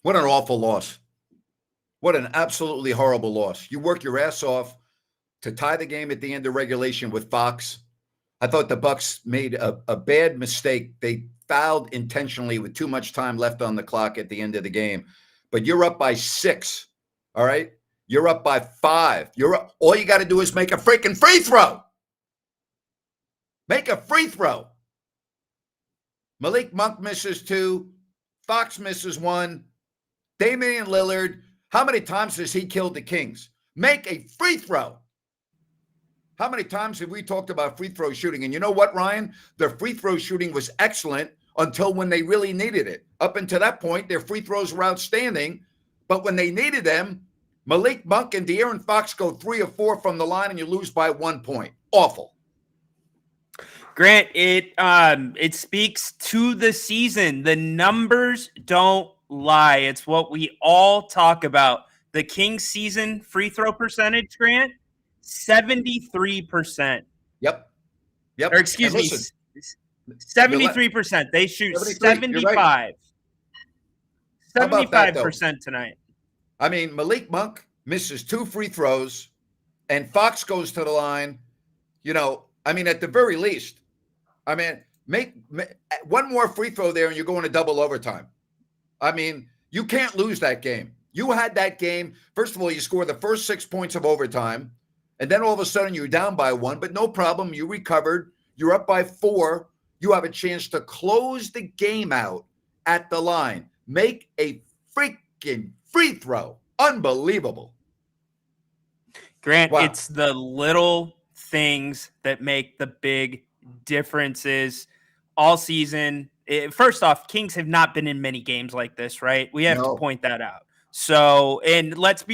What an awful loss. What an absolutely horrible loss. You work your ass off to tie the game at the end of regulation with Fox. I thought the Bucs made a bad mistake. They fouled intentionally with too much time left on the clock at the end of the game. But you're up by 6, all right? You're up by 5. All you got to do is make a freaking free throw. Make a free throw. Malik Monk misses 2. Fox misses 1. Damian Lillard, how many times has he killed the Kings? Make a free throw. How many times have we talked about free throw shooting? And you know what, Ryan? Their free throw shooting was excellent until when they really needed it. Up until that point, their free throws were outstanding. But when they needed them, Malik Monk and De'Aaron Fox go 3 or 4 from the line and you lose by 1 point. Awful. Grant, it speaks to the season. The numbers don't lie. It's what we all talk about. The Kings season free throw percentage, Grant, 73%. Yep. Or excuse me, 73%. They shoot 75. Right. 75% tonight. I mean, Malik Monk misses 2 free throws and Fox goes to the line. You know, I mean, at the very least, I mean, make one more free throw there and you're going to double overtime. I mean, you can't lose that game. You had that game. First of all, you score the first 6 points of overtime, and then all of a sudden you're down by 1, but no problem. You recovered. You're up by 4. You have a chance to close the game out at the line. Make a freaking free throw. Unbelievable. Grant, wow. It's the little things that make the big differences all season. First off, Kings have not been in many games like this, right? We have to point that out. So, and let's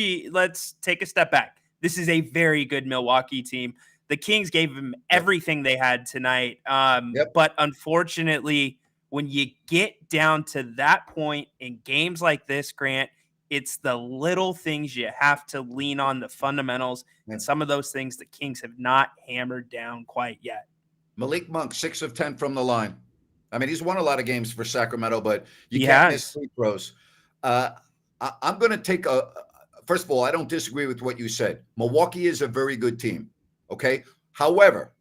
take a step back. This is a very good Milwaukee team. The Kings gave them everything they had tonight. But unfortunately, when you get down to that point in games like this, Grant, it's the little things you have to lean on, the fundamentals, and some of those things the Kings have not hammered down quite yet. Malik Monk, 6 of 10 from the line. I mean, he's won a lot of games for Sacramento, but you can't miss free throws. I'm going to take first of all, I don't disagree with what you said. Milwaukee is a very good team, okay? However,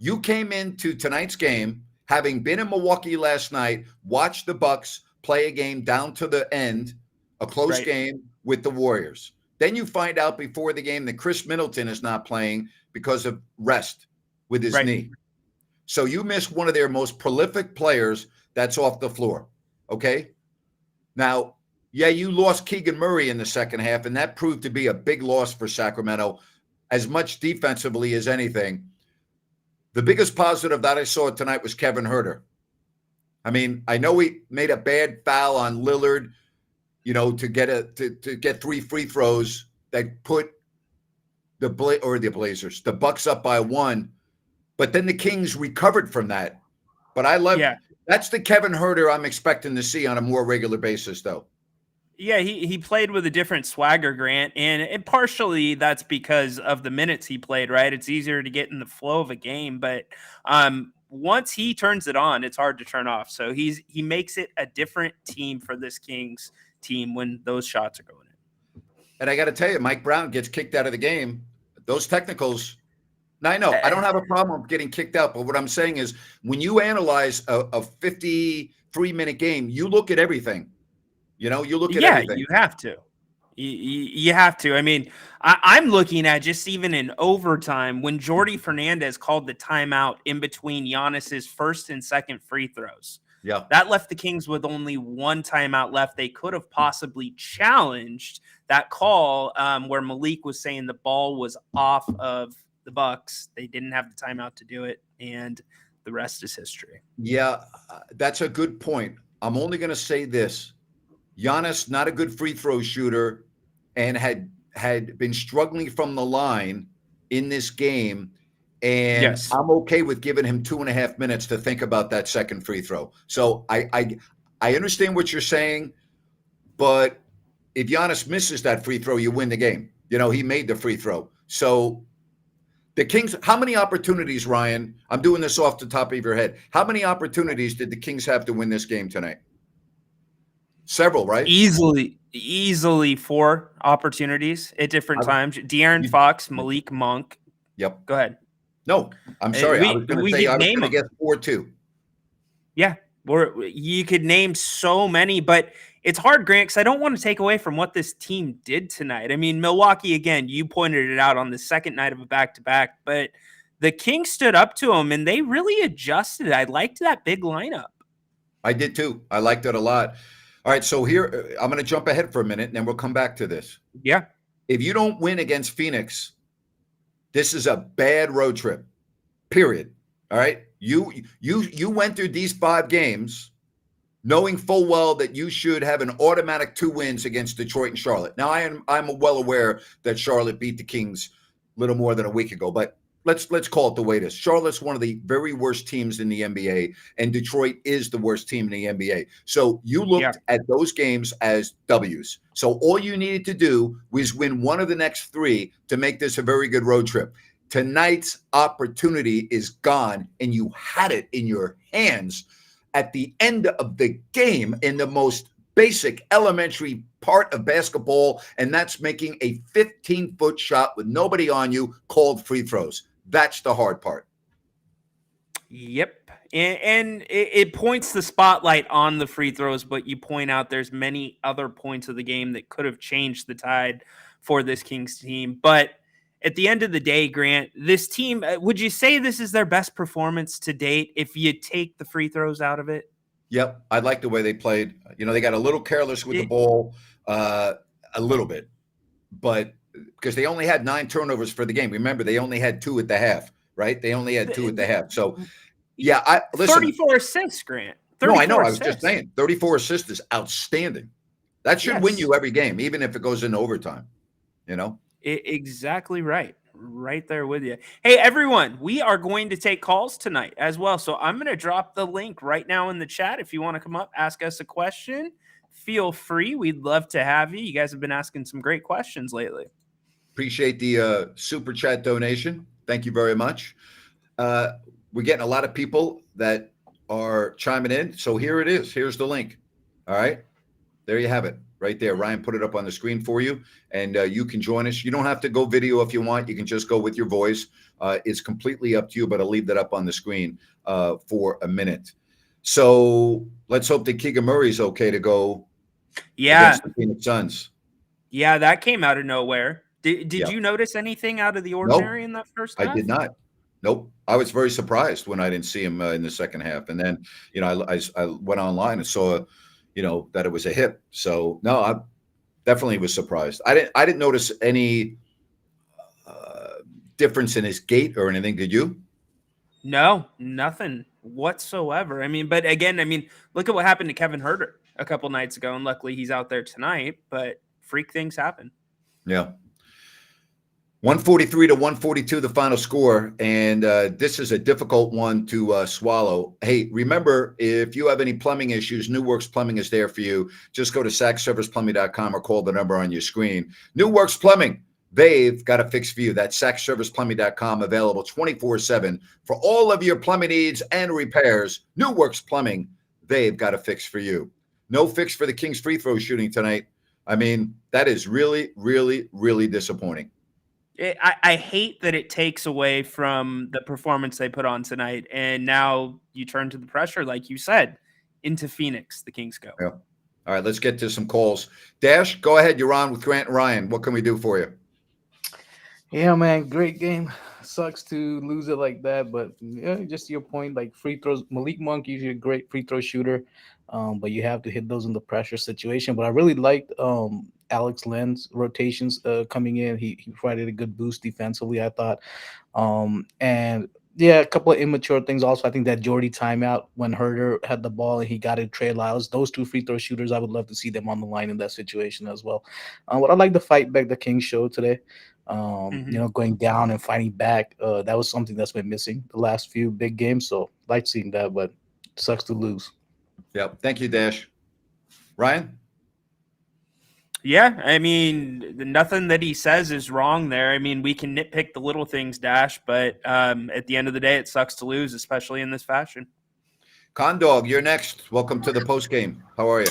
you came into tonight's game, having been in Milwaukee last night, watched the Bucks play a game down to the end, a close game with the Warriors. Then you find out before the game that Chris Middleton is not playing because of rest with his knee. So you missed one of their most prolific players that's off the floor, okay? Now, you lost Keegan Murray in the second half, and that proved to be a big loss for Sacramento, as much defensively as anything. The biggest positive that I saw tonight was Kevin Huerter. I mean, I know he made a bad foul on Lillard, you know, to get 3 free throws that put the Bucks up by 1. But then the Kings recovered from that. But I love that's the Kevin Huerter I'm expecting to see on a more regular basis, though. Yeah, he played with a different swagger, Grant, and partially that's because of the minutes he played, right? It's easier to get in the flow of a game, but once he turns it on, it's hard to turn off. So he makes it a different team for this Kings team when those shots are going in. And I got to tell you, Mike Brown gets kicked out of the game. Those technicals. Now, I know I don't have a problem with getting kicked out, but what I'm saying is when you analyze a 53-minute game, you look at everything. You know, you look at everything. You have to. You have to. I mean, I'm looking at just even in overtime when Jordi Fernandez called the timeout in between Giannis's first and second free throws. Yeah. That left the Kings with only 1 timeout left. They could have possibly challenged that call where Malik was saying the ball was off of the Bucks. They didn't have the timeout to do it, and the rest is history. Yeah, that's a good point. I'm only going to say this. Giannis, not a good free throw shooter, and had been struggling from the line in this game. And I'm okay with giving him 2.5 minutes to think about that second free throw. So I understand what you're saying, but if Giannis misses that free throw, you win the game. You know, he made the free throw. So the Kings, how many opportunities, Ryan? I'm doing this off the top of your head. How many opportunities did the Kings have to win this game tonight? Several, right? Easily 4 opportunities at different times. De'Aaron Fox, Malik Monk. Yep. Go ahead. No, I'm sorry. I was going to say I was going to guess 4 too. Yeah, you could name so many, but it's hard, Grant, because I don't want to take away from what this team did tonight. I mean, Milwaukee, again, you pointed it out on the second night of a back-to-back, but the Kings stood up to them, and they really adjusted. I liked that big lineup. I did too. I liked it a lot. All right, so here, I'm going to jump ahead for a minute, and then we'll come back to this. Yeah. If you don't win against Phoenix, this is a bad road trip, period. All right? You went through these 5 games knowing full well that you should have an automatic 2 wins against Detroit and Charlotte. Now, I'm well aware that Charlotte beat the Kings a little more than a week ago, but let's call it the way it is. Charlotte's one of the very worst teams in the NBA, and Detroit is the worst team in the NBA. So you looked at those games as W's. So all you needed to do was win one of the next 3 to make this a very good road trip. Tonight's opportunity is gone, and you had it in your hands at the end of the game in the most basic elementary part of basketball, and that's making a 15-foot shot with nobody on you called free throws. That's the hard part. Yep. And it points the spotlight on the free throws, but you point out there's many other points of the game that could have changed the tide for this Kings team. But at the end of the day, Grant, this team, would you say this is their best performance to date if you take the free throws out of it? Yep. I like the way they played. They got a little careless with the ball, a little bit, but because they only had 9 turnovers for the game. Remember, they only had 2 at the half, right? They only had 2 at the half. So, yeah, listen. 34 assists, Grant. No, I know. I was just saying 34 assists is outstanding. That should win you every game, even if it goes into overtime, Exactly right. Right there with you. Hey, everyone, we are going to take calls tonight as well. So I'm going to drop the link right now in the chat. If you want to come up, ask us a question, feel free. We'd love to have you. You guys have been asking some great questions lately. Appreciate the super chat donation. Thank you very much. We're getting a lot of people that are chiming in. So here it is. Here's the link. All right. There you have it. Right there. Ryan put it up on the screen for you, and you can join us. You don't have to go video if you want. You can just go with your voice. It's completely up to you, but I'll leave that up on the screen for a minute. So let's hope that Keegan Murray's okay to go against the Phoenix Suns. Yeah, that came out of nowhere. Did you notice anything out of the ordinary in that first half? I did not. Nope. I was very surprised when I didn't see him in the second half. And then, I went online and saw that it was a hip. So no, I definitely was surprised. I didn't notice any difference in his gait or anything. Did you? No, nothing whatsoever. I mean, but again, look at what happened to Kevin Huerter a couple nights ago, and luckily he's out there tonight, but freak things happen. Yeah. 143 to 142, the final score. And this is a difficult one to swallow. Hey, remember, if you have any plumbing issues, New Works Plumbing is there for you. Just go to sackserviceplumbing.com or call the number on your screen. New Works Plumbing, they've got a fix for you. That's sackserviceplumbing.com, available 24/7 for all of your plumbing needs and repairs. New Works Plumbing, they've got a fix for you. No fix for the Kings free throw shooting tonight. That is really, really, really disappointing. I hate that it takes away from the performance they put on tonight, and now you turn to the pressure, like you said, into Phoenix. The Kings go. Yeah. All right, let's get to some calls. Dash, go ahead. You're on with Grant and Ryan. What can we do for you? Yeah, man, great game. Sucks to lose it like that, but just your point, like free throws. Malik Monk usually a great free throw shooter, but you have to hit those in the pressure situation. But I really liked Alex Len's rotations coming in. He provided a good boost defensively, I thought. And yeah, a couple of immature things also. I think that Jordy timeout when Huerter had the ball and he got it, Trey Lyles, those 2 free throw shooters, I would love to see them on the line in that situation as well. But I like the fight back the Kings showed today. Going down and fighting back. That was something that's been missing the last few big games. So like seeing that, but it sucks to lose. Yeah. Thank you, Dash. Ryan? Yeah, nothing that he says is wrong there. We can nitpick the little things, Dash, but at the end of the day, it sucks to lose, especially in this fashion. Condog, you're next. Welcome to the post game. How are you?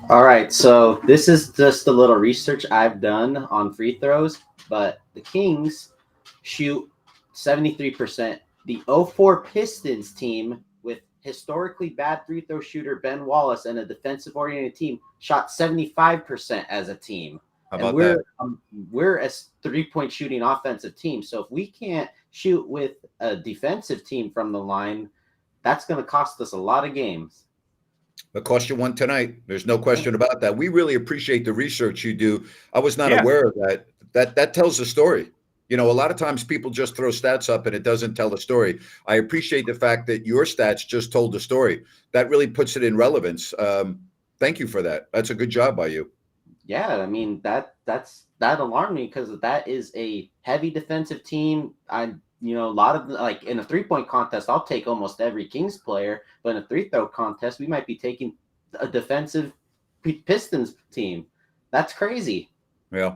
All right, so this is just a little research I've done on free throws, but the Kings shoot 73%. The 04 Pistons team with historically bad free throw shooter Ben Wallace and a defensive oriented team shot 75% as a team. How And about that? we're a 3-point shooting offensive team. So if we can't shoot with a defensive team from the line, that's going to cost us a lot of games. It cost you one tonight. There's no question about that. We really appreciate the research you do. I was not aware of that. That tells the story. You know, a lot of times people just throw stats up and it doesn't tell the story. I appreciate the fact that your stats just told the story. That really puts it in relevance. Thank you for that. That's a good job by you. Yeah, I mean that alarmed me because that is a heavy defensive team. A lot of like in a 3-point contest, I'll take almost every Kings player, but in a 3-throw contest, we might be taking a defensive Pistons team. That's crazy. Yeah.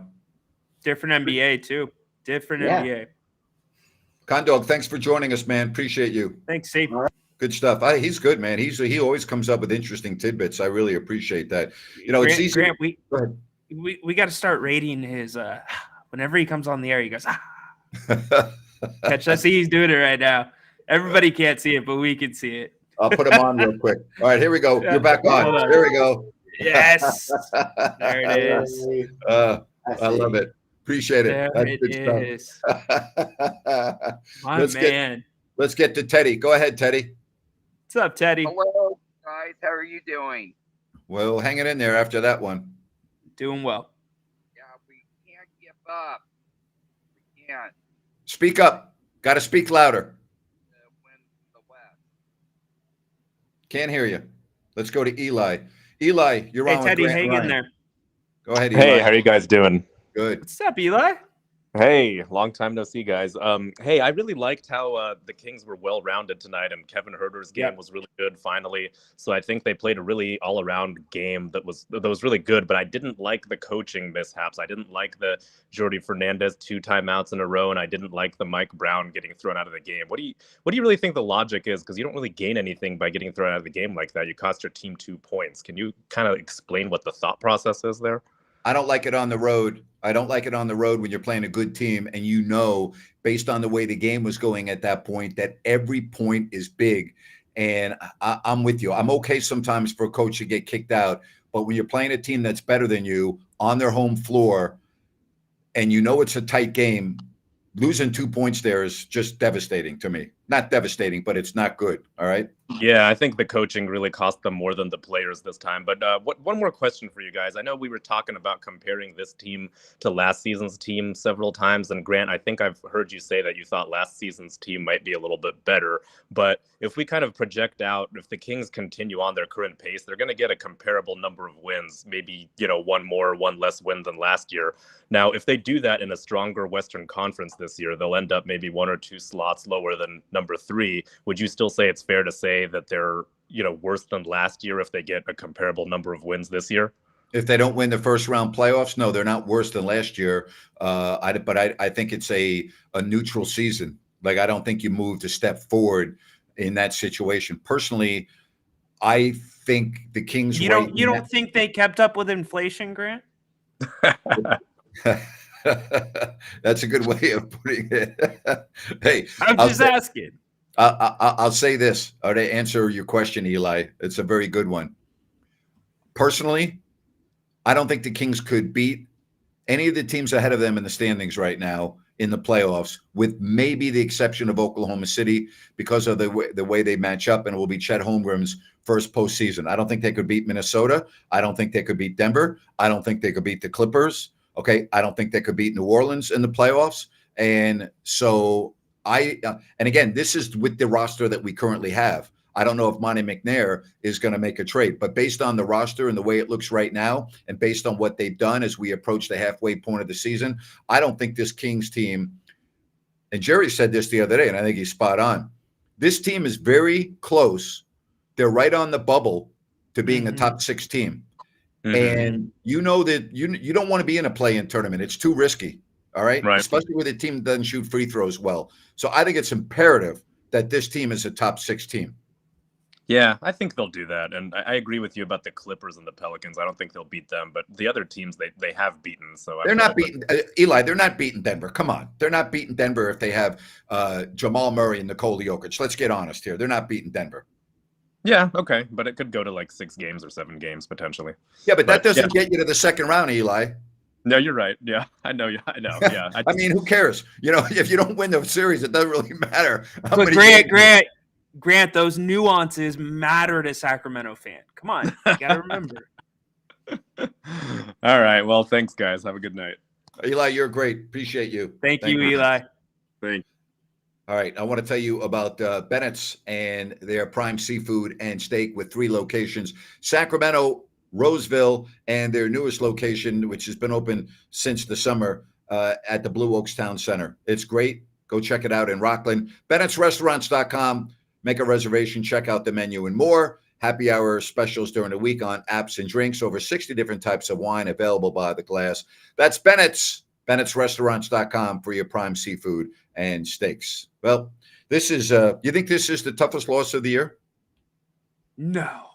Different NBA too. Different NBA. Condog, thanks for joining us, man. Appreciate you. Thanks, Steve. All right. Good stuff. He's good, man. He always comes up with interesting tidbits. I really appreciate that. You know, Grant, it's easy. Grant, we got to start rating his. Whenever he comes on the air, he goes. Catch. I see he's doing it right now. Everybody can't see it, but we can see it. I'll put him on real quick. All right, here we go. You're back on. There we go. Yes. There it is. I love it. Appreciate it. There it is. My man. Let's get to Teddy. Go ahead, Teddy. What's up, Teddy? Hello, guys. How are you doing? Well, hanging in there after that one. Doing well. Yeah, we can't give up. We can't Speak up. Got to speak louder. win the West. Can't hear you. Let's go to Eli. Eli, you're on. Hey, Teddy, hang in there. Go ahead, Eli. Hey, how are you guys doing? Good. What's up, Eli? Hey, long time no see, guys. Hey, I really liked how the Kings were well-rounded tonight, and Kevin Huerter's game was really good finally. So I think they played a really all-around game that was really good. But I didn't like the coaching mishaps. I didn't like the Jordi Fernandez 2 timeouts in a row, and I didn't like the Mike Brown getting thrown out of the game. What do you really think the logic is? Because you don't really gain anything by getting thrown out of the game like that. You cost your team 2 points. Can you kind of explain what the thought process is there? I don't like it on the road. I don't like it on the road when you're playing a good team and you know, based on the way the game was going at that point, that every point is big. And I'm with you. I'm okay sometimes for a coach to get kicked out. But when you're playing a team that's better than you on their home floor and you know it's a tight game, losing 2 points there is just devastating to me. Not devastating, but it's not good. All right. Yeah, I think the coaching really cost them more than the players this time. But one more question for you guys. I know we were talking about comparing this team to last season's team several times. And Grant, I think I've heard you say that you thought last season's team might be a little bit better. But if we kind of project out, if the Kings continue on their current pace, they're going to get a comparable number of wins, maybe, one more, one less win than last year. Now, if they do that in a stronger Western Conference this year, they'll end up maybe 1 or 2 slots lower than number 3. Would you still say it's fair to say that they're, worse than last year if they get a comparable number of wins this year? If they don't win the first round playoffs, no, they're not worse than last year. I think it's a neutral season. Like, I don't think you moved a step forward in that situation. Personally, I think the Kings. You don't think they kept up with inflation, Grant? That's a good way of putting it. Hey, I'm just asking. I'll say this to answer your question, Eli. It's a very good one. Personally, I don't think the Kings could beat any of the teams ahead of them in the standings right now in the playoffs, with maybe the exception of Oklahoma City because of the way they match up, and it will be Chet Holmgren's first postseason. I don't think they could beat Minnesota. I don't think they could beat Denver. I don't think they could beat the Clippers. Okay, I don't think they could beat New Orleans in the playoffs. And so and again, this is with the roster that we currently have. I don't know if Monty McNair is going to make a trade, but based on the roster and the way it looks right now, and based on what they've done as we approach the halfway point of the season, I don't think this Kings team, and Jerry said this the other day, and I think he's spot on. This team is very close. They're right on the bubble to being a top 6 team. Mm-hmm. And you know that you don't want to be in a play-in tournament. It's too risky. All right. Especially with a team that doesn't shoot free throws well. So I think it's imperative that this team is a top 6 team. Yeah, I think they'll do that. And I agree with you about the Clippers and the Pelicans. I don't think they'll beat them, but the other teams they have beaten. So they're not beating Eli. They're not beating Denver. Come on. They're not beating Denver if they have Jamal Murray and Nikola Jokic. Let's get honest here. They're not beating Denver. Yeah, okay. But it could go to like 6 games or 7 games potentially. Yeah, but that doesn't get you to the second round, Eli. No, you're right. Yeah, I know. Yeah. I mean, who cares? If you don't win the series, it doesn't really matter. But Grant, those nuances matter to Sacramento fan. Come on, you gotta remember. All right. Well, thanks, guys. Have a good night. Eli, you're great. Appreciate you. Thank you, Eli. Thanks. All right. I want to tell you about Bennett's and their prime seafood and steak with 3 locations: Sacramento, Roseville, and their newest location, which has been open since the summer at the Blue Oaks Town Center. It's great. Go check it out in Rockland. Bennett'sRestaurants.com. Make a reservation, check out the menu and more. Happy hour specials during the week on apps and drinks. Over 60 different types of wine available by the glass. That's Bennett's. Bennett'sRestaurants.com for your prime seafood and steaks. Well, this is, you think this is the toughest loss of the year? No.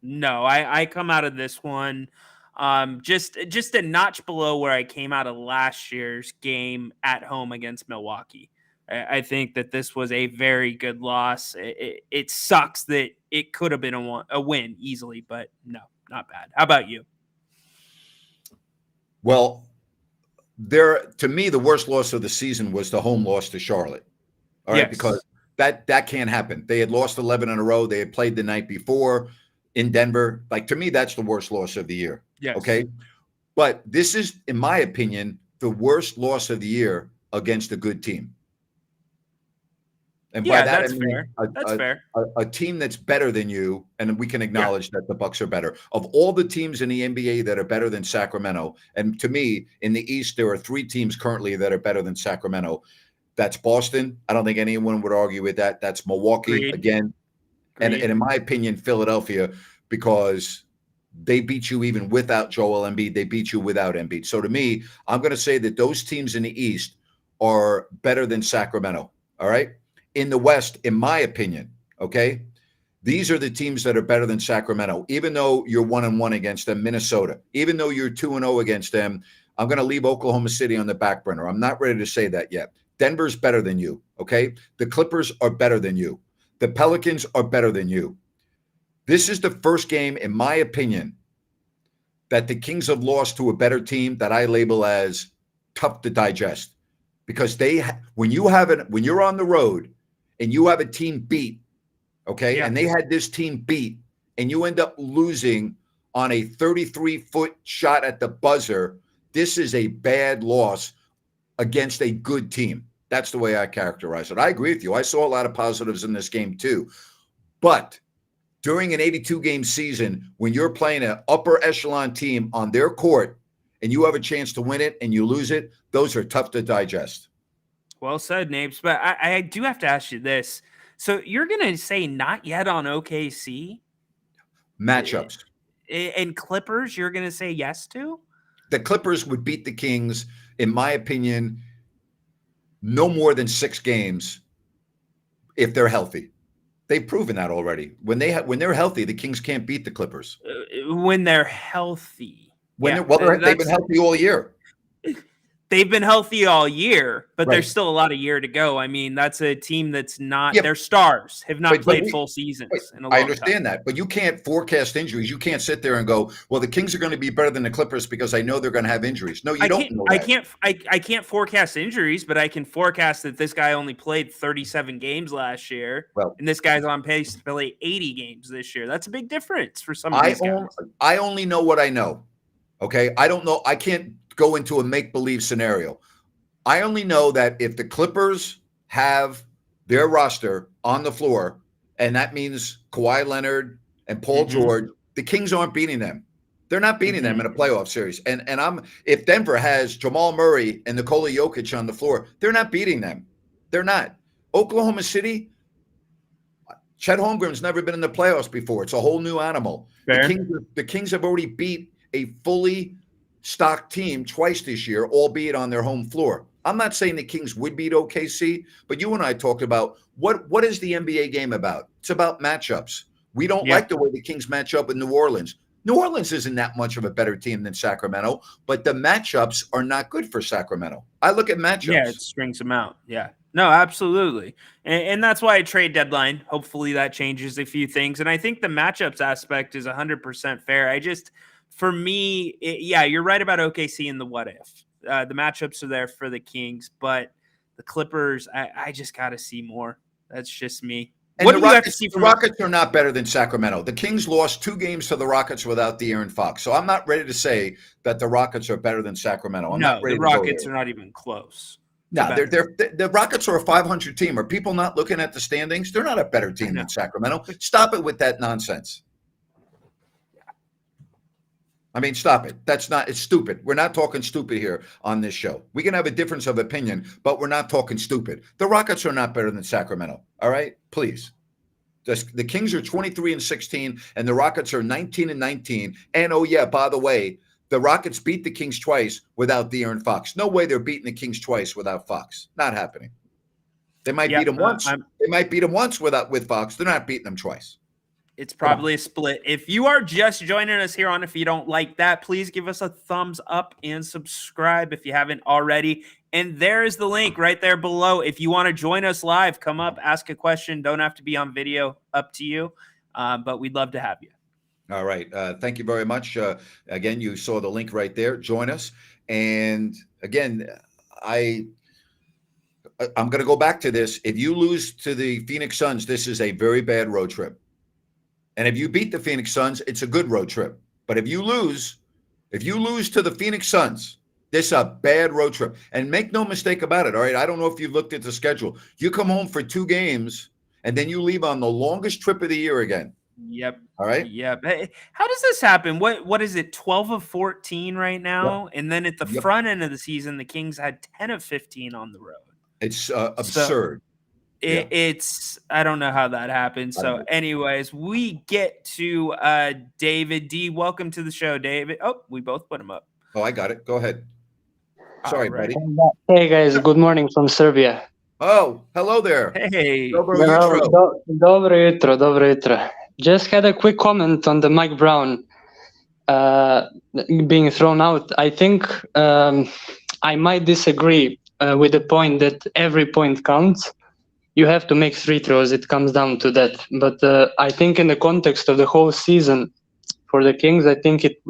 I come out of this one just a notch below where I came out of last year's game at home against Milwaukee. I think that this was a very good loss. It sucks that it could have been a win easily, but no, not bad. How about you? Well, to me, the worst loss of the season was the home loss to Charlotte. All right, yes. Because that can't happen. They had lost 11 in a row. They had played the night before in Denver. Like, to me, that's the worst loss of the year. Yes. Okay. But this is, in my opinion, the worst loss of the year against a good team. And by that, that's fair. That's fair. A team that's better than you, and we can acknowledge that the Bucks are better. Of all the teams in the NBA that are better than Sacramento, and to me, in the East, there are 3 teams currently that are better than Sacramento. That's Boston. I don't think anyone would argue with that. That's Milwaukee again. And in my opinion, Philadelphia, because they beat you even without Joel Embiid. They beat you without Embiid. So to me, I'm going to say that those teams in the East are better than Sacramento. All right. In the West, in my opinion, okay, these are the teams that are better than Sacramento. Even though you're 1-1 against them, Minnesota, even though you're 2-0 against them, I'm going to leave Oklahoma City on the back burner. I'm not ready to say that yet. Denver's better than you, okay? The Clippers are better than you. The Pelicans are better than you. This is the first game, in my opinion, that the Kings have lost to a better team that I label as tough to digest. Because when you're on the road and you have a team beat, okay, and they had this team beat, and you end up losing on a 33-foot shot at the buzzer, this is a bad loss against a good team. That's the way I characterize it. I agree with you. I saw a lot of positives in this game too. But during an 82-game season, when you're playing an upper echelon team on their court and you have a chance to win it and you lose it, those are tough to digest. Well said, Napes. But I do have to ask you this. So you're going to say not yet on OKC? Matchups. And Clippers, you're going to say yes to? The Clippers would beat the Kings, in my opinion, no more than 6 games if they're healthy. They've proven that already. When they're healthy, the Kings can't beat the Clippers. When they're healthy. They've been healthy all year. They've been healthy all year, but there's still a lot of year to go. I mean, that's a team that's not their stars have not played full seasons in a long time. I understand that, but you can't forecast injuries. You can't sit there and go, well, the Kings are going to be better than the Clippers because I know they're going to have injuries. No, you don't know that. I can't forecast injuries, but I can forecast that this guy only played 37 games last year, and this guy's on pace to play 80 games this year. That's a big difference for some of these guys. I only know what I know. Okay, I don't know. I can't go into a make-believe scenario. I only know that if the Clippers have their roster on the floor, and that means Kawhi Leonard and Paul George, the Kings aren't beating them. They're not beating them in a playoff series. And if Denver has Jamal Murray and Nikola Jokic on the floor, they're not beating them. They're not. Oklahoma City, Chet Holmgren's never been in the playoffs before. It's a whole new animal. The Kings have already beat a fully stocked team twice this year, albeit on their home floor. I'm not saying the Kings would beat OKC, but you and I talked about what is the NBA game about? It's about matchups. We don't like the way the Kings match up with New Orleans. New Orleans isn't that much of a better team than Sacramento, but the matchups are not good for Sacramento. I look at matchups. Yeah, it strings them out. Yeah. No, absolutely. And that's why a trade deadline, hopefully that changes a few things. And I think the matchups aspect is 100% fair. For me, you're right about OKC and the what if. The matchups are there for the Kings, but the Clippers, I just got to see more. That's just me. And what do you have to see from the Rockets are not better than Sacramento. The Kings lost 2 games to the Rockets without De'Aaron Fox. So I'm not ready to say that the Rockets are better than Sacramento. The Rockets are not even close. No, the Rockets are a 500 team. Are people not looking at the standings? They're not a better team than Sacramento. Stop it with that nonsense. I mean, stop it. It's stupid. We're not talking stupid here on this show. We can have a difference of opinion, but we're not talking stupid. The Rockets are not better than Sacramento. All right? Please. The Kings are 23-16, and the Rockets are 19-19. And, oh, yeah, by the way, the Rockets beat the Kings twice without De'Aaron Fox. No way they're beating the Kings twice without Fox. Not happening. They might beat them once. They might beat them once with Fox. They're not beating them twice. It's probably a split. If you are just joining us here on If You Don't Like That, please give us a thumbs up and subscribe if you haven't already. And there is the link right there below. If you want to join us live, come up, ask a question. Don't have to be on video. Up to you. But we'd love to have you. All right. Thank you very much. Again, you saw the link right there. Join us. And again, I'm going to go back to this. If you lose to the Phoenix Suns, this is a very bad road trip. And if you beat the Phoenix Suns, it's a good road trip. But if you lose to the Phoenix Suns, this is a bad road trip. And make no mistake about it, all right? I don't know if you've looked at the schedule. You come home for 2 games, and then you leave on the longest trip of the year again. Yep. All right? Yep. How does this happen? What is it, 12 of 14 right now? Yep. And then at the front end of the season, the Kings had 10 of 15 on the road. It's absurd. It's I don't know how that happens. So anyways, we get to David D. Welcome to the show, David. Oh, we both put him up. Oh, I got it. Go ahead. Sorry, buddy. Hey, guys. Good morning from Serbia. Oh, hello there. Hey. Dobro jutro. Just had a quick comment on the Mike Brown being thrown out. I think I might disagree with the point that every point counts. You have to make free throws. It comes down to that. But I think in the context of the whole season for the Kings, I think it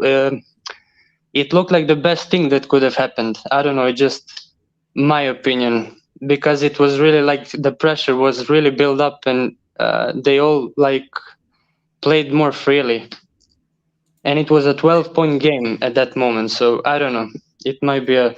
looked like the best thing that could have happened. I don't know, just my opinion, because it was really like the pressure was really built up and they all like played more freely. And it was a 12-point game at that moment. So I don't know. It might be a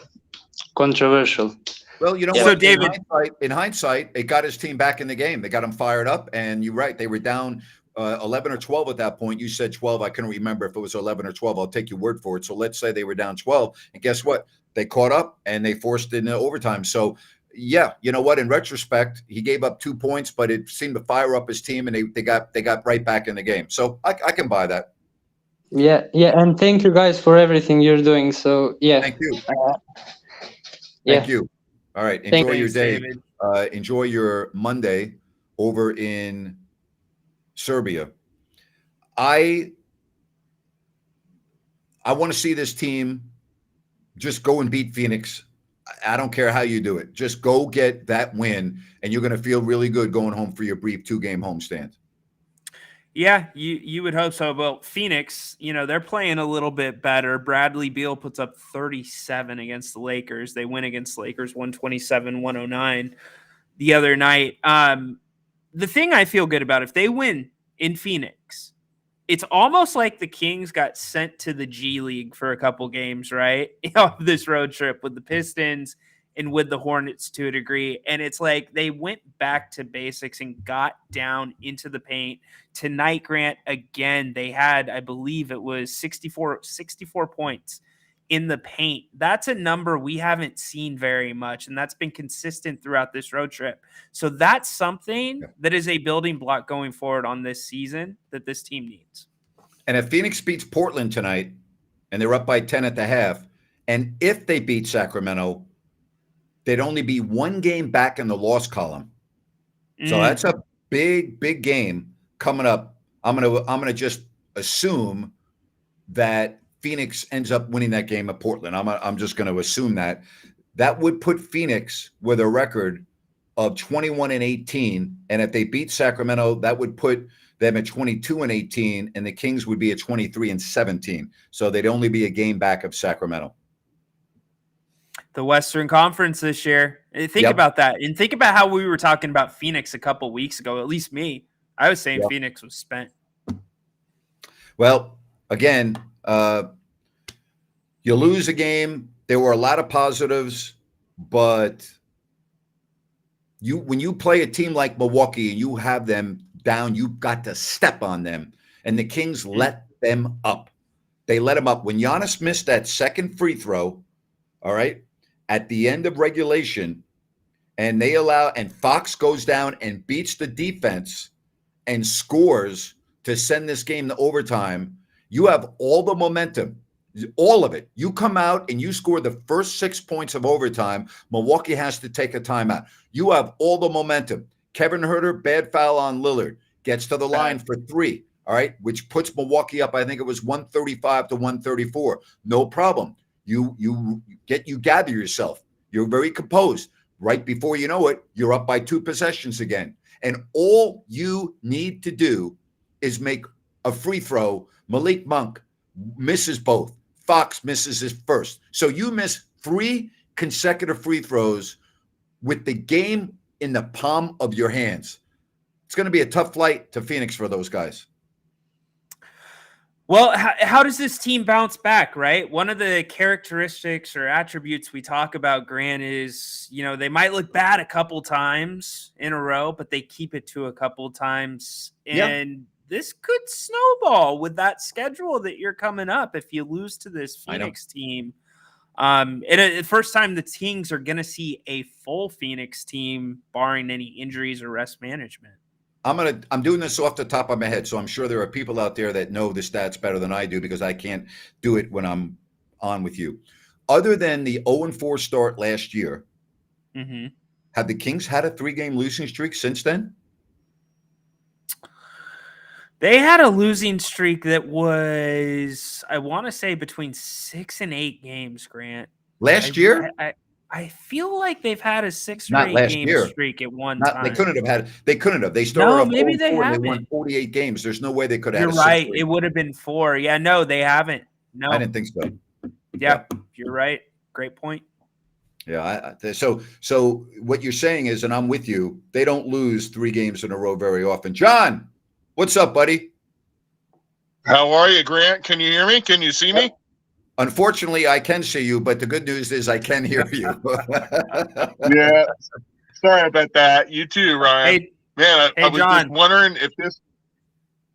controversial. Well, you know what? David, in hindsight, it got his team back in the game. They got him fired up, and you're right. They were down 11 or 12 at that point. You said 12. I couldn't remember if it was 11 or 12. I'll take your word for it. So let's say they were down 12, and guess what? They caught up and they forced in overtime. So yeah, you know what? In retrospect, he gave up 2 points, but it seemed to fire up his team, and they got right back in the game. So I can buy that. Yeah, and thank you guys for everything you're doing. So yeah, thank you. Thank you. All right. Enjoy your day. Enjoy your Monday over in Serbia. I want to see this team just go and beat Phoenix. I don't care how you do it. Just go get that win, and you're going to feel really good going home for your brief 2-game homestand. Yeah, you would hope so. Well, Phoenix, they're playing a little bit better. Bradley Beal puts up 37 against the Lakers. They win against the Lakers 127-109 the other night. The thing I feel good about, if they win in Phoenix, it's almost like the Kings got sent to the G League for a couple games, right? This road trip with the Pistons and with the Hornets to a degree. And it's like they went back to basics and got down into the paint. Tonight, Grant, again, they had, I believe it was 64 points in the paint. That's a number we haven't seen very much, and that's been consistent throughout this road trip. So that's something that is a building block going forward on this season that this team needs. And if Phoenix beats Portland tonight, and they're up by 10 at the half, and if they beat Sacramento, they'd only be one game back in the loss column. So that's a big game coming up. I'm gonna just assume that Phoenix ends up winning that game at Portland. I'm just going to assume that would put Phoenix with a record of 21-18, and if they beat Sacramento, that would put them at 22-18, and the Kings would be at 23-17. So they'd only be a game back of Sacramento. The Western Conference this year. Think about that, and think about how we were talking about Phoenix a couple weeks ago. At least me, I was saying Phoenix was spent. Well, again, you lose a game. There were a lot of positives, but when you play a team like Milwaukee and you have them down, you've got to step on them. And the Kings let them up. They let them up. When Giannis missed that second free throw, all right, at the end of regulation, and Fox goes down and beats the defense and scores to send this game to overtime, you have all the momentum, all of it. You come out and you score the first 6 points of overtime. Milwaukee has to take a timeout. You have all the momentum. Kevin Huerter, bad foul on Lillard, gets to the line for 3, all right, which puts Milwaukee up. I think it was 135-134. No problem. You gather yourself. You're very composed. Right before you know it, you're up by 2 possessions again. And all you need to do is make a free throw. Malik Monk misses both. Fox misses his first. So you miss 3 consecutive free throws with the game in the palm of your hands. It's going to be a tough flight to Phoenix for those guys. Well, how does this team bounce back, right? One of the characteristics or attributes we talk about, Grant, is, they might look bad a couple times in a row, but they keep it to a couple times. And this could snowball with that schedule that you're coming up if you lose to this Phoenix team. The first time the Kings are going to see a full Phoenix team, barring any injuries or rest management. I'm doing this off the top of my head, so I'm sure there are people out there that know the stats better than I do because I can't do it when I'm on with you. Other than the 0-4 start last year, have the Kings had a 3-game losing streak since then? They had a losing streak that was, I want to say, between 6 and 8 games, Grant. Last year? I feel like they've had a 6 or 8 game streak at one time. They couldn't have had. They couldn't have. They started off maybe they haven't. They won 48 games. There's no way they could have. You're right. It would have been 4. Yeah, no, they haven't. No, I didn't think so. Yeah, you're right. Great point. Yeah. So what you're saying is, and I'm with you, they don't lose 3 games in a row very often. John, what's up, buddy? How are you, Grant? Can you hear me? Can you see me? Unfortunately, I can see you, but the good news is I can hear you. Yeah. Sorry about that. You too, Ryan. Hey, man, I was John. just wondering if this.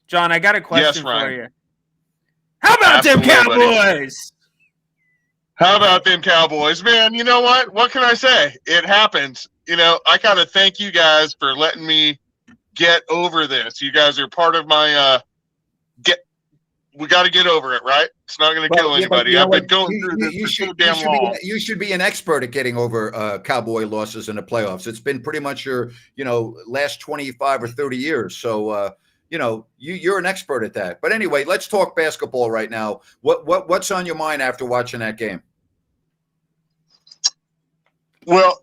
John, I got a question Yes, for you. How about them Cowboys? How about them Cowboys? Man, you know what? What can I say? It happens. I got to thank you guys for letting me get over this. You guys are part of my we got to get over it, right? It's not going to kill anybody. I've been going through this for so damn long. You should be an expert at getting over Cowboy losses in the playoffs. It's been pretty much your, last 25 or 30 years. So, you're an expert at that. But anyway, let's talk basketball right now. What's on your mind after watching that game? Well,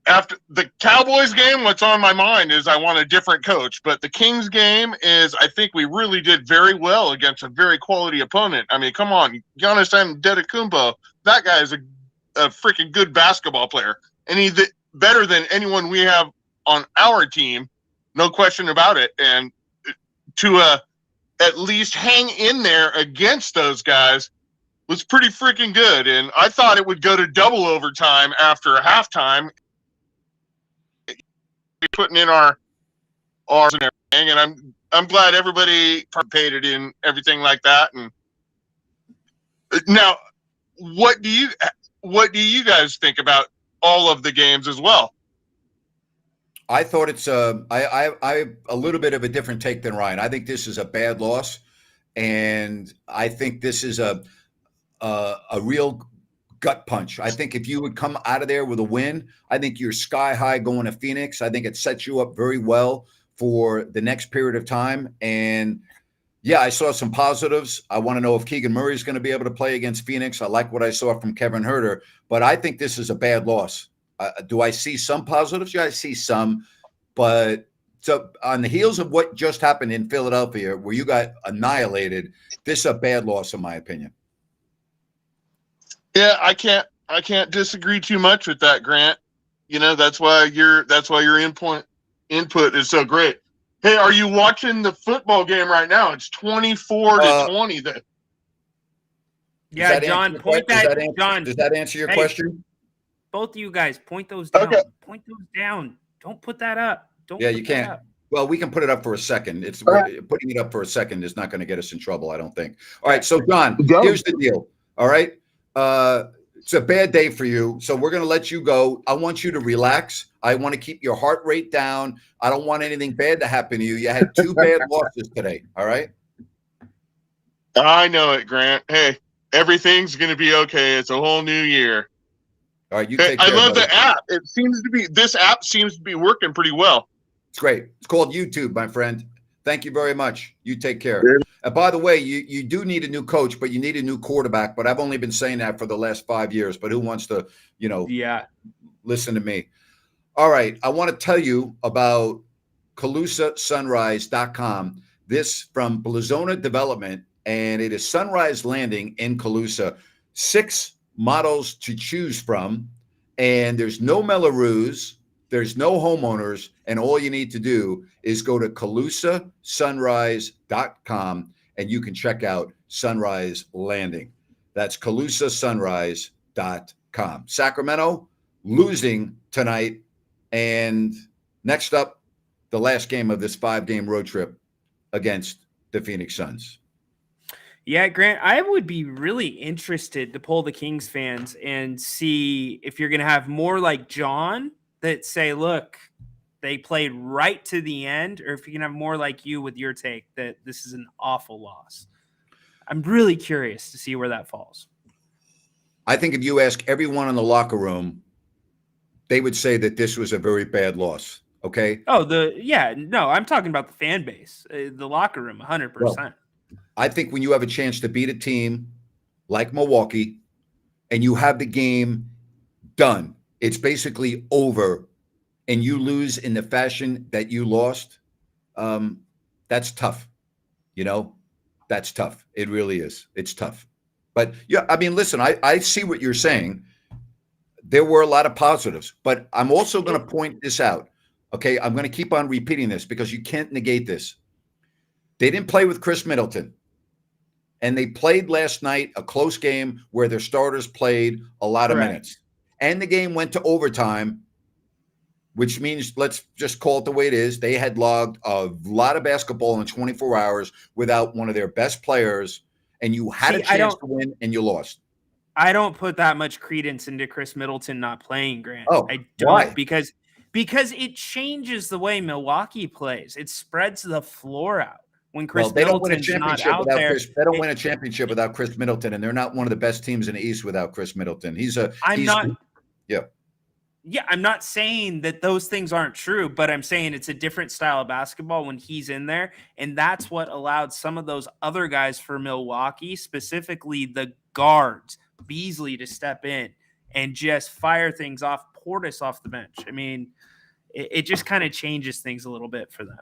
after the Cowboys game, what's on my mind is I want a different coach. But the Kings game is, I think we really did very well against a very quality opponent. I mean, come on, Giannis Antetokounmpo, that guy is a freaking good basketball player. And he's better than anyone we have on our team, no question about it. And to at least hang in there against those guys was pretty freaking good. And I thought it would go to double overtime after halftime, putting in our R's and everything, and I'm glad everybody participated in everything like that. And now, what do you guys think about all of the games as well? I thought it's I a little bit of a different take than Ryan. I think this is a bad loss, and I think this is a real gut punch. I think if you would come out of there with a win, I think you're sky high going to Phoenix. I think it sets you up very well for the next period of time. And yeah, I saw some positives. I want to know if Keegan Murray is going to be able to play against Phoenix. I like what I saw from Kevin Huerter, but I think this is a bad loss. Do I see some positives? Yeah, I see some. But so on the heels of what just happened in Philadelphia, where you got annihilated, this is a bad loss, in my opinion. Yeah, I can't disagree too much with that, Grant. You know, that's why your input is so great. Hey, are you watching the football game right now? It's 24-20. Yeah, John, point that. John, does that answer your question? Both of you guys, point those down. Okay. Point those down. Don't put that up. You can't. Well, we can put it up for a second. Putting it up for a second is not going to get us in trouble, I don't think. All right, so John, here's the deal. All right, it's a bad day for you, so we're going to let you go. I want you to relax. I want to keep your heart rate down. I don't want anything bad to happen to you. You had 2 bad losses today. All right. I know it, Grant. Hey, everything's going to be okay. It's a whole new year. All right, you take care. I love the app. This app seems to be working pretty well. It's great. It's called YouTube, my friend. Thank you very much. You take care. And by the way, you do need a new coach, but you need a new quarterback. But I've only been saying that for the last 5 years. But who wants to, listen to me? All right. I want to tell you about CalusaSunrise.com. This from Blazona Development, and it is Sunrise Landing in Calusa. 6 models to choose from, and there's no Melrose, there's no homeowners, and all you need to do is go to CalusaSunrise.com and you can check out Sunrise Landing. That's CalusaSunrise.com. Sacramento losing tonight, and next up, the last game of this 5-game road trip against the Phoenix Suns. Yeah, Grant, I would be really interested to poll the Kings fans and see if you're going to have more like John that say, look, they played right to the end, or if you can have more like you with your take that this is an awful loss. I'm really curious to see where that falls. I think if you ask everyone in the locker room, they would say that this was a very bad loss. Okay. Oh, I'm talking about the fan base, the locker room, 100%. Well, I think when you have a chance to beat a team like Milwaukee and you have the game done, it's basically over, and you lose in the fashion that you lost, that's tough. That's tough. It really is. It's tough. But yeah, I mean, listen, I see what you're saying. There were a lot of positives, but I'm also going to point this out. Okay, I'm going to keep on repeating this because you can't negate this. They didn't play with Chris Middleton. And they played last night a close game where their starters played a lot of minutes. And the game went to overtime, which means, let's just call it the way it is. They had logged a lot of basketball in 24 hours without one of their best players, and you had a chance to win, and you lost. I don't put that much credence into Chris Middleton not playing, Grant. Oh, I don't. Why? Because it changes the way Milwaukee plays. It spreads the floor out. When Chris Middleton's not out there, they don't win a championship without Chris Middleton, and they're not one of the best teams in the East without Chris Middleton. I'm not saying that those things aren't true, but I'm saying it's a different style of basketball when he's in there, and that's what allowed some of those other guys for Milwaukee, specifically the guards, Beasley, to step in and just fire things off, Portis off the bench. I mean, it just kind of changes things a little bit for them.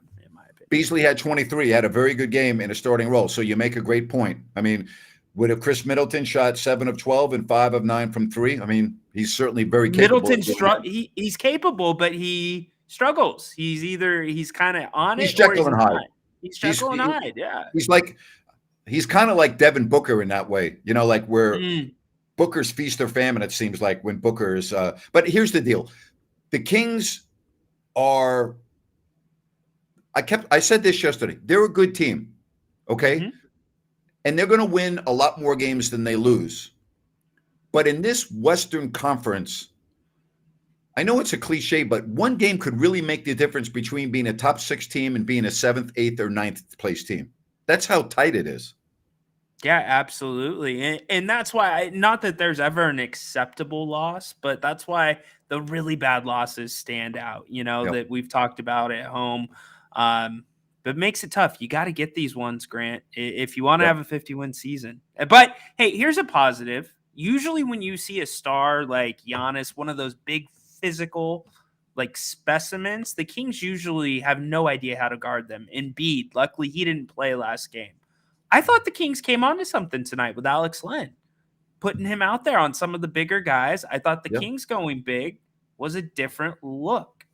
Beasley had 23, had a very good game in a starting role. So you make a great point. I mean, would have Chris Middleton shot 7 of 12 and 5 of 9 from 3? I mean, he's certainly very capable. He's capable, but he struggles. He's kind of on he's it. Jekyll and Hyde. He's Jekyll and Hyde. Yeah. He's kind of like Devin Booker in that way. Like where Booker's feast or famine, it seems like, when Booker's but here's the deal. The Kings are, I said this yesterday, they're a good team, okay? Mm-hmm. And they're going to win a lot more games than they lose. But in this Western Conference, I know it's a cliche, but one game could really make the difference between being a top 6 team and being a 7th, 8th, or 9th place team. That's how tight it is. Yeah, absolutely. And that's why, not that there's ever an acceptable loss, but that's why the really bad losses stand out, that we've talked about at home. But makes it tough. You got to get these ones, Grant, if you want to have a 50-win season. But hey, here's a positive. Usually when you see a star like Giannis, one of those big physical specimens, the Kings usually have no idea how to guard them. Embiid, luckily he didn't play last game. I thought the Kings came onto something tonight with Alex Len, putting him out there on some of the bigger guys. I thought the Kings going big was a different look.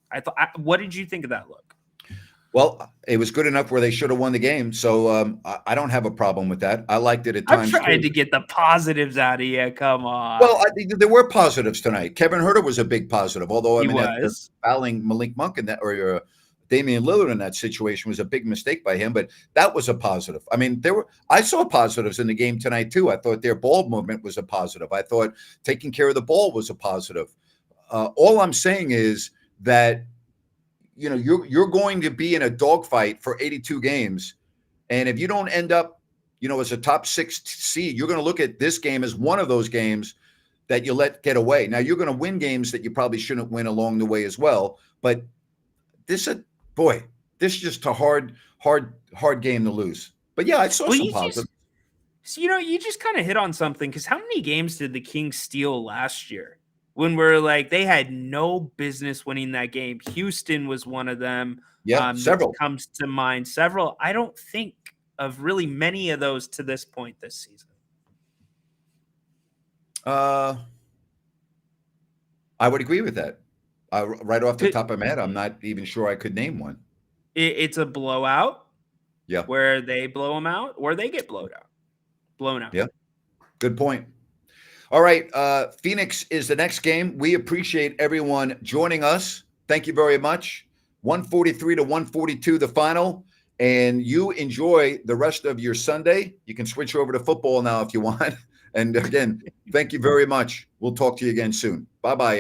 What did you think of that look? Well, it was good enough where they should have won the game, so I don't have a problem with that. I liked it at times. I'm trying to get the positives out of you. Come on. Well, I think there were positives tonight. Kevin Huerter was a big positive, although fouling Malik Monk in that, or Damian Lillard in that situation was a big mistake by him, but that was a positive. I mean, I saw positives in the game tonight too. I thought their ball movement was a positive. I thought taking care of the ball was a positive. All I'm saying is that, you're going to be in a dogfight for 82 games. And if you don't end up, as a top 6 seed, you're going to look at this game as one of those games that you let get away. Now you're going to win games that you probably shouldn't win along the way as well. But this is just a hard game to lose. But yeah, I saw some positives. You just kind of hit on something, because how many games did the Kings steal last year when we're they had no business winning that game? Houston was one of them. Yeah, several. Comes to mind. Several. I don't think of really many of those to this point this season. I would agree with that. Right off the top of my head, I'm not even sure I could name one. It's a blowout. Yeah. Where they blow them out or they get blown out. Yeah. Good point. All right. Phoenix is the next game. We appreciate everyone joining us. Thank you very much. 143-142, the final. And you enjoy the rest of your Sunday. You can switch over to football now if you want. And again, thank you very much. We'll talk to you again soon. Bye-bye.